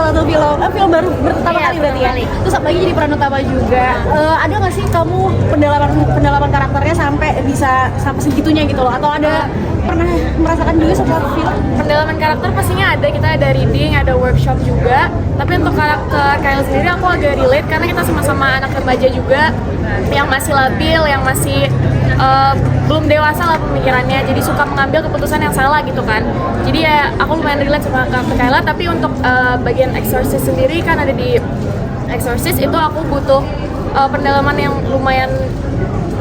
salah satu film baru pertama kali berarti ya. Terus apalagi jadi peran utama juga. Ada nggak sih kamu pendalaman karakternya sampai bisa sampai segitunya gitu loh? Atau ada pernah merasakan juga setelah film? Pendalaman karakter pastinya ada, kita ada reading, ada workshop juga. Tapi untuk karakter Kyle sendiri aku agak relate karena kita sama-sama anak remaja juga yang masih labil, yang masih belum dewasa lah pemikirannya, jadi suka mengambil keputusan yang salah gitu kan. Jadi ya aku lumayan relate sama karakter Kayla. Tapi untuk bagian Exorcist sendiri kan ada di Exorcist itu aku butuh pendalaman yang lumayan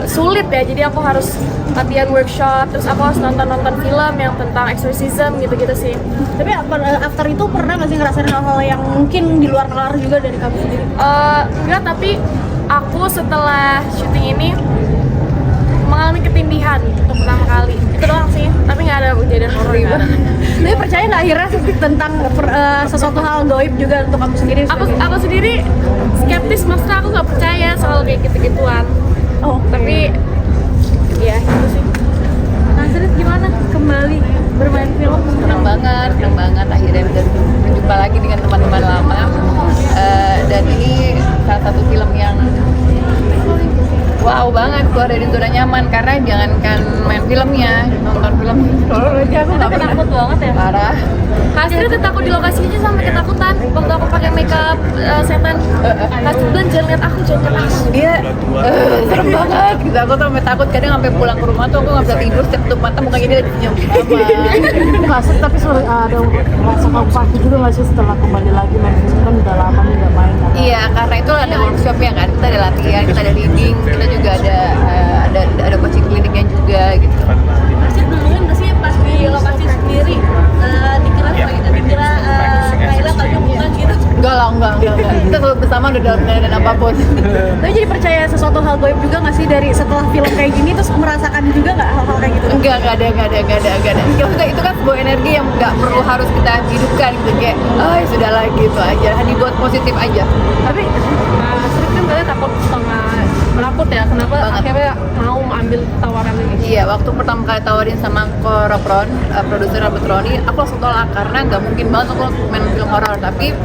sulit ya, jadi aku harus latihan workshop, terus aku harus nonton film yang tentang exorcism gitu-gitu sih. Tapi after itu pernah nggak sih ngerasain hal-hal yang mungkin di luar nalar juga dari kamu sendiri? Enggak, tapi aku setelah syuting ini mengalami ketindihan untuk pertama kali. Itu doang sih, tapi nggak ada kejadian horor kan. Tapi percaya nggak akhirnya tentang sesuatu hal gaib juga untuk kamu sendiri? Aku sendiri skeptis, maksudnya aku nggak percaya soal kayak gitu-gituan. Oh, tapi ya gitu sih. Nasrid gimana kembali bermain film? Senang banget akhirnya bisa berjumpa lagi dengan teman-teman lama. Dan ini salah satu film yang wow banget, keluar dari zona nyaman. Karena jangankan main filmnya, nonton film horor aja aku nggak pernah. Takut banget ya? Parah. Hasri tuh takut di lokasi aja sampai ketakutan waktu aku pakai makeup setan. Hasri bilang jangan lihat aku. Dia serem banget gitu, aku tuh sampai takut, kadang sampai pulang ke rumah tuh aku nggak bisa tidur, setiap tutup mata mukanya dia lagi senyum. Nasrid tapi ada rasa kamu juga nggak sih setelah kembali lagi main film? Kan udah lama nih nggak main. Iya, karena itu ada workshop ya kan, kita ada latihan, kita ada reading, kita juga ada coaching kliniknya juga gitu. Nasrid duluan nggak sih pas di lokasi sendiri dikira Kayla tapi bukan gitu? Enggak. Kita selalu bersama udah dalam dan apapun. Tapi jadi percaya sesuatu hal gaib juga nggak sih dari setelah film kayak gini, terus merasakan juga nggak hal-hal kayak gitu? Enggak ada. Maksudnya itu kan sebuah energi yang nggak perlu harus kita hidupkan gitu, kayak ya sudah lah gitu aja, dibuat positif aja. Tapi Nasrid kan katanya takut menakut ya, kenapa akhirnya mau ambil tawaran ini? Iya, waktu pertama kali tawarin sama Koropron, produser Robert Roni, aku langsung tolak karena nggak mungkin banget aku main film horor. Tapi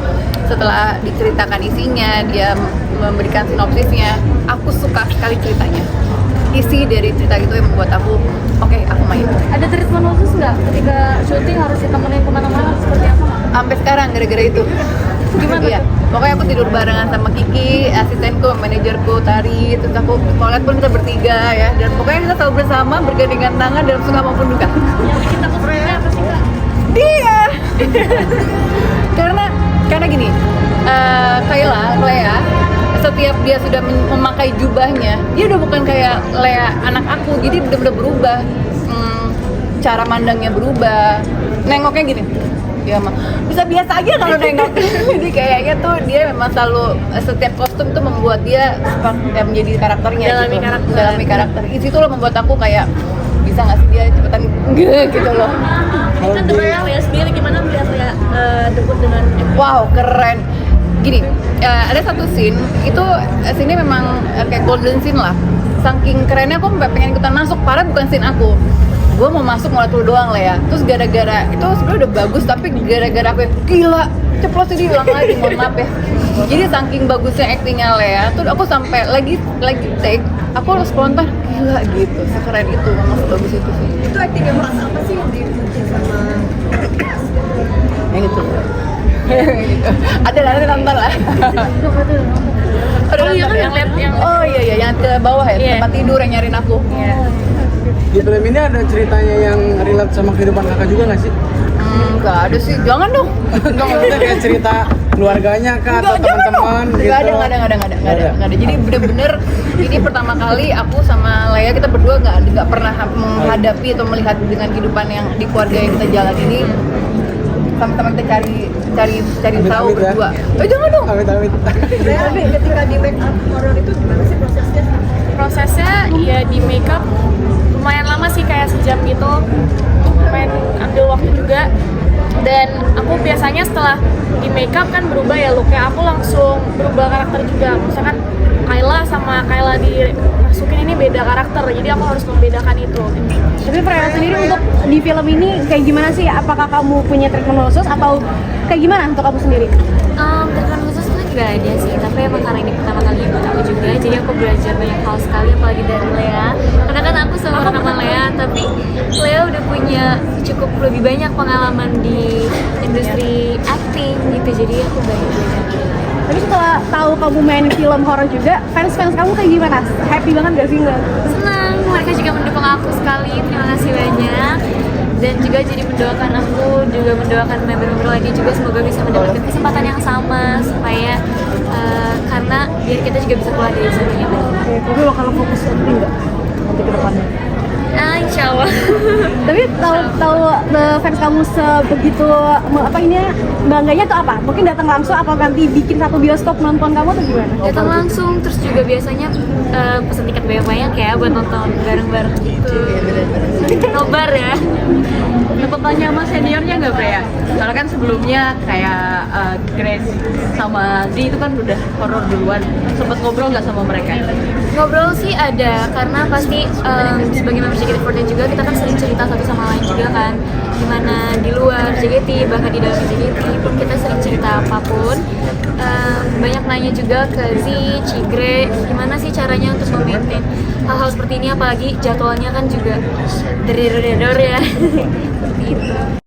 setelah diceritakan isinya, dia memberikan sinopsisnya, aku suka sekali ceritanya. Isi dari cerita itu yang membuat aku aku main. Ada treatment khusus nggak ketika syuting harus ditemenin kemana-mana seperti apa? Sampai sekarang gara-gara itu. Gimana Iya, pokoknya aku tidur barengan sama Kiki, asistenku, manajerku, Tari, terus aku toilet pun kita bertiga ya, dan pokoknya kita selalu bersama bergandengan tangan dalam suka maupun duka. Yang bikin takut sebenarnya apa sih Kak? Dia karena gini, Kayla, Lea, setiap dia sudah memakai jubahnya, dia udah bukan kayak Lea anak aku, jadi udah berubah. Cara mandangnya berubah, nengoknya gini, dia mah bisa biasa aja kalau nengok. Jadi kayaknya tuh dia memang selalu setiap kostum tuh membuat dia menjadi karakternya, dalami karakter. Itu loh membuat aku kayak bisa nggak sih dia cepetan gitu loh. Itu sebenarnya Lea sendiri gimana melihat Lea debut dengan Wow, keren. Gini, ada satu scene itu scene-nya memang kayak golden scene lah. Saking kerennya aku sampai pengen ikutan masuk. Padahal bukan scene aku. Gue mau masuk mulai dulu doang lah ya. Terus gara-gara itu sebenarnya udah bagus, tapi gara-gara aku yang gila ceplos ini ulang lagi, mohon maaf ya. Jadi saking bagusnya actingnya Lea, tuh aku sampai lagi take, aku harus spontan gila gitu, sekeren itu, memang sebagus itu sih. itu acting yang merasa apa sih yang dipuji sama Yang itu. Ada nonton lah. Ada nonton yang lihat yang yang ke bawah ya, tempat tidur yang nyariin aku. Di film ini ada ceritanya yang relate sama kehidupan kakak juga nggak sih? Nggak ada sih, jangan dong. Enggak, maksudnya kayak cerita keluarganya kah atau teman-teman gitu? Nggak ada. Jadi bener-bener ini pertama kali aku sama Lea, kita berdua nggak pernah menghadapi atau melihat dengan kehidupan yang di keluarga yang kita jalan ini. Sama-sama kita cari tahu berdua. Jangan dong. Amit. tapi ketika di make up horror itu gimana sih prosesnya? Prosesnya ya di makeup lumayan lama sih, kayak sejam gitu, lumayan ambil waktu juga. Dan aku biasanya setelah di makeup kan berubah ya looknya, aku langsung berubah karakter juga. Misalkan Kayla sama Kayla dimasukin ini beda karakter, jadi aku harus membedakan itu. Tapi Freya sendiri untuk di film ini kayak gimana sih? Apakah kamu punya treatment khusus atau kayak gimana untuk kamu sendiri? Treatment khusus tuh nggak ada sih, tapi emang karena ini pertama kali buat aku juga, jadi aku belajar banyak hal sekali, apalagi dari Lea. Karena kan aku sama sama Lea, tapi Lea udah punya cukup lebih banyak pengalaman di industri acting gitu, jadi aku banyak belajar. Tapi setelah tahu kamu main film horor juga, fans-fans kamu kayak gimana? Happy banget gak sih nggak? Senang, mereka juga mendukung aku sekali, terima kasih banyak. Dan juga jadi mendoakan aku, juga mendoakan member-member lainnya juga semoga bisa mendapatkan kesempatan yang sama supaya karena biar kita juga bisa keluar dari zona nyaman. Tapi bakal fokus acting nggak nanti ke depannya? Insya Allah. Tapi tahu fans kamu sebegitu apa ini bangganya tuh apa? Mungkin datang langsung apa nanti bikin satu bioskop nonton kamu atau gimana? Datang langsung, terus juga biasanya pesen tiket banyak-banyak ya buat nonton bareng-bareng gitu. Nobar ya. Sempat tanya sama seniornya nggak Freya? Soalnya kan sebelumnya kayak Grace sama Di itu kan udah horor duluan. Sempat ngobrol nggak sama mereka? Ngobrol sih ada, karena pasti sebagai member JKT48 juga kita kan sering cerita satu sama lain juga kan, dimana di luar JKT bahkan di dalam JKT pun kita sering cerita apapun. Banyak nanya juga ke Z, Cigre, gimana sih caranya untuk memaintain hal-hal seperti ini, apalagi jadwalnya kan juga der ya. Seperti itu.